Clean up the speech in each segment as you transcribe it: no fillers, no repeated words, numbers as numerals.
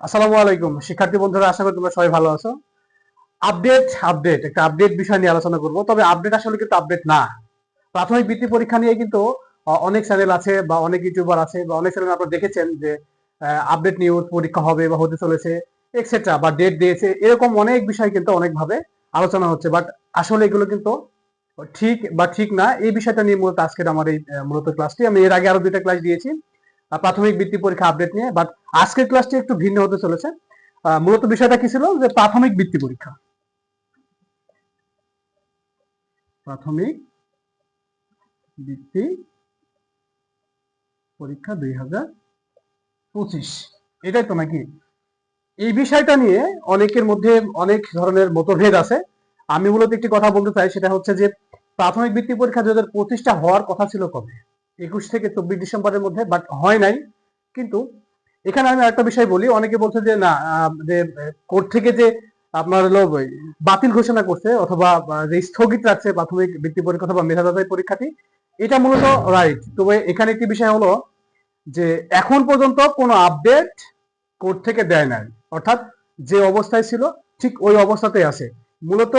আসসালামু আলাইকুম শিক্ষার্থী বন্ধুরা, আশা করি তোমরা সবাই ভালো আছো। একটা আপডেট বিষয় নিয়ে আলোচনা করব। তবে আপডেট আসলে কিন্তু আপডেট না। প্রাথমিক বৃত্তি পরীক্ষা নিয়ে কিন্তু অনেক চ্যানেল আছে বা অনেক ইউটিউবার আছে বা অনেক চ্যানেল আপনারা দেখেছেন যে আপডেট নিউজ পরীক্ষা হবে বা হতে চলেছে এক্সেট্রা বা ডেট দিয়েছে, এরকম অনেক বিষয় কিন্তু অনেকভাবে আলোচনা হচ্ছে। বাট আসলে এগুলো কিন্তু ঠিক বা ঠিক না, এই বিষয়টা নিয়ে মূলত আজকের আমার এই মূলত ক্লাসটি। আমি এর আগে আরো দুইটা ক্লাস দিয়েছি প্রাথমিক বৃত্তি পরীক্ষা আপডেট নিয়ে, বাট আজকের ক্লাসটি একটু ভিন্ন হতে চলেছে। মূলত বিষয়টা কি ছিল যে প্রাথমিক বৃত্তি পরীক্ষা, প্রাথমিক বৃত্তি পরীক্ষা 2025, এটাই তো নাকি? এই বিষয়টা নিয়ে অনেকের মধ্যে অনেক ধরনের মতভেদ আছে। আমি মূলত একটি কথা বলতে চাই, সেটা হচ্ছে যে প্রাথমিক বৃত্তি পরীক্ষা 2025টা হওয়ার কথা ছিল কবে? 21 থেকে 24 ডিসেম্বরের মধ্যে, বাট হয় নাই। কিন্তু এখানে আমি একটা বিষয় বলি, অনেকে বলছে যে না, যে কোর্ট থেকে যে আপনার হলো বাতিল ঘোষণা করছে অথবা যে স্থগিত রাখছে প্রাথমিক বৃত্তি পরীক্ষা অথবা মেধা যাচাই পরীক্ষাটি, এটা মূলত রাইট। তবে এখানে একটি বিষয় হলো যে এখন পর্যন্ত কোনো আপডেট কোর্ট থেকে দেয় নাই, অর্থাৎ যে অবস্থায় ছিল ঠিক ওই অবস্থাতেই আছে। মূলত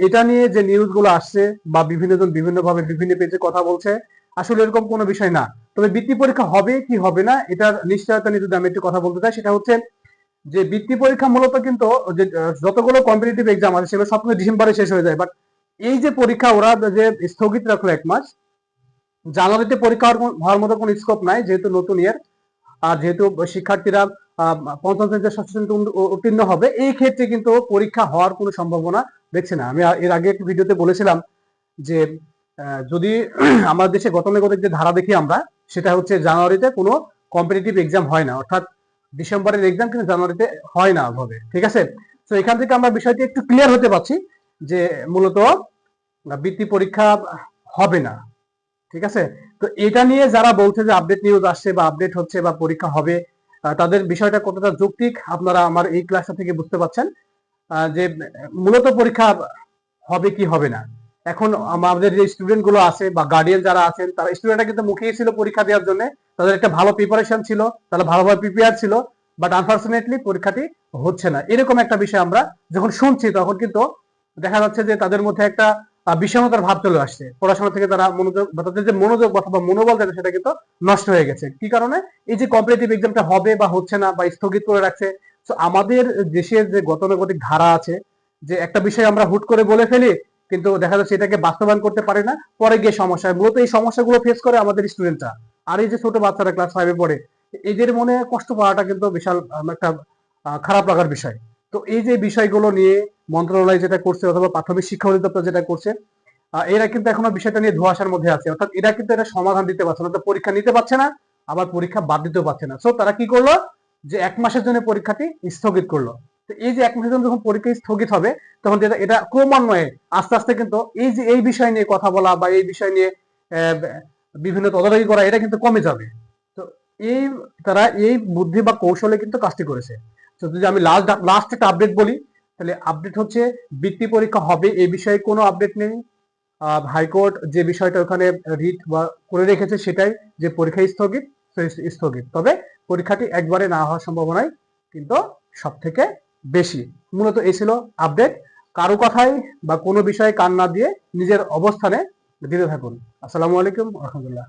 এটা নিয়ে যে নিউজগুলো আসছে বা বিভিন্ন জন বিভিন্নভাবে বিভিন্ন পেজে কথা বলছে, আসলে এরকম কোনো বিষয় না। তবে বৃত্তি পরীক্ষা হবে কি হবে না এটার নিশ্চয়তা নিয়ে যদি আমি একটু কথা বলতে চাই, সেটা হচ্ছে যে বৃত্তি পরীক্ষা মূলত কিন্তু যে যতগুলো কম্পিটিটিভ এক্সাম আছে সেগুলো সবসময় ডিসেম্বরে শেষ হয়ে যায়। বাট এই যে পরীক্ষা ওরা যে স্থগিত রাখলো 1 মাস, জানুয়ারিতে পরীক্ষা হওয়ার মতো কোনো স্কোপ নাই, যেহেতু নতুন ইয়ার। আর যেহেতু শিক্ষার্থীরা পঞ্চম শ্রেণীতে ষষ্ঠ শ্রেণীতে উত্তীর্ণ হবে, এই ক্ষেত্রে কিন্তু পরীক্ষা হওয়ার কোনো সম্ভাবনা দেখছি না। আমি এর আগে একটি ভিডিওতে বলেছিলাম যে যদি আমাদের দেশে গতানুগতিক যে ধারা দেখি আমরা, সেটা হচ্ছে জানুয়ারিতে কোনো কম্পিটিটিভ এক্সাম হয় না, অর্থাৎ ডিসেম্বরের এক্সাম কিন্তু জানুয়ারিতে হয় না হবে, ঠিক আছে? তো এখান থেকে আমরা বিষয়টি একটু ক্লিয়ার হতে পারছি যে মূলত বৃত্তি পরীক্ষা হবে না, ঠিক আছে? তো এটা নিয়ে যারা বলছে যে আপডেট নিউজ আসছে বা আপডেট হচ্ছে বা পরীক্ষা হবে, তাদের বিষয়টা কতটা যৌক্তিক আপনারা আমার এই ক্লাসটা থেকে বুঝতে পারছেন। যে মূলত পরীক্ষা হবে কি হবে না, এখন আমাদের যে স্টুডেন্ট গুলো আছে বা গার্ডিয়ান যারা আছেন, তারা স্টুডেন্টরা কিন্তু মুখিয়ে ছিল পরীক্ষা দেওয়ার জন্য, তাদের একটা ভালো প্রিপারেশন ছিল, তারা ভালোভাবে প্রিপেয়ার ছিল। বাট আনফর্চুনেটলি পরীক্ষাটি হচ্ছে না, এরকম একটা বিষয় আমরা যখন শুনছি তখন কিন্তু দেখা যাচ্ছে যে তাদের মধ্যে একটা বিষণ্ণতার ভাব চলে আসছে। পড়াশোনা থেকে তারা মনোযোগ বা তাদের যে মনোযোগ অথবা মনোবল যাতে সেটা কিন্তু নষ্ট হয়ে গেছে। কি কারণে? এই যে কম্পিটিটিভ এক্সামটা হবে বা হচ্ছে না বা স্থগিত করে রাখছে। তো আমাদের দেশের যে গতানুগতিক ধারা আছে, যে একটা বিষয় আমরা হুট করে বলে ফেলি কিন্তু দেখা যাচ্ছে এটাকে বাস্তবায়ন করতে পারে না, পরে গিয়ে সমস্যা হয়। মূলত এই সমস্যাগুলো ফেস করে আমাদের স্টুডেন্টরা। আর এই যে ছোট বাচ্চারা ক্লাস 5-এ পড়ে, এদের মনে কষ্ট পাওয়াটা কিন্তু বিশাল একটা খারাপ লাগার বিষয়। তো এই যে বিষয়গুলো নিয়ে মন্ত্রণালয় যেটা করছে অথবা প্রাথমিক শিক্ষা অধিদপ্তর যেটা করছে, এরা কিন্তু এখনো বিষয়টা নিয়ে ধোঁয়াশার মধ্যে আছে, অর্থাৎ এরা কিন্তু এটা সমাধান দিতে পারছে না। তো পরীক্ষা নিতে পারছে না, আবার পরীক্ষা বাদ দিতেও পারছে না। সো তারা কি করলো, যে 1 মাসের জন্য পরীক্ষাটি স্থগিত করলো। তো এই যে 1 মাসের জন্য যখন পরীক্ষা স্থগিত হবে, তখন এটা ক্রমান্বয়ে আস্তে আস্তে কিন্তু এই যে এই বিষয় নিয়ে কথা বলা বা এই বিষয় নিয়ে বিভিন্ন তদারকি করা, এটা কিন্তু কমে যাবে। তো এই তারা এই বুদ্ধি বা কৌশলে কিন্তু কাজটি করেছে। তো যদি আমি লাস্ট একটা আপডেট বলি, তাহলে আপডেট হচ্ছে বৃত্তি পরীক্ষা হবে এই বিষয়ে কোনো আপডেট নেই। হাইকোর্ট যে বিষয়টা ওখানে রিট বা করে রেখেছে সেটাই, যে পরীক্ষা স্থগিত, স্থগিত। তবে পরীক্ষাটি একবারে না হওয়ার সম্ভাবনাই কিন্তু সব থেকে বেশি। মূলত এই ছিল আপডেট। কারো কথাই বা কোনো বিষয়ে কান না দিয়ে নিজের অবস্থানে দিতে থাকুন। আসসালামু আলাইকুম রহমতুল্লাহ।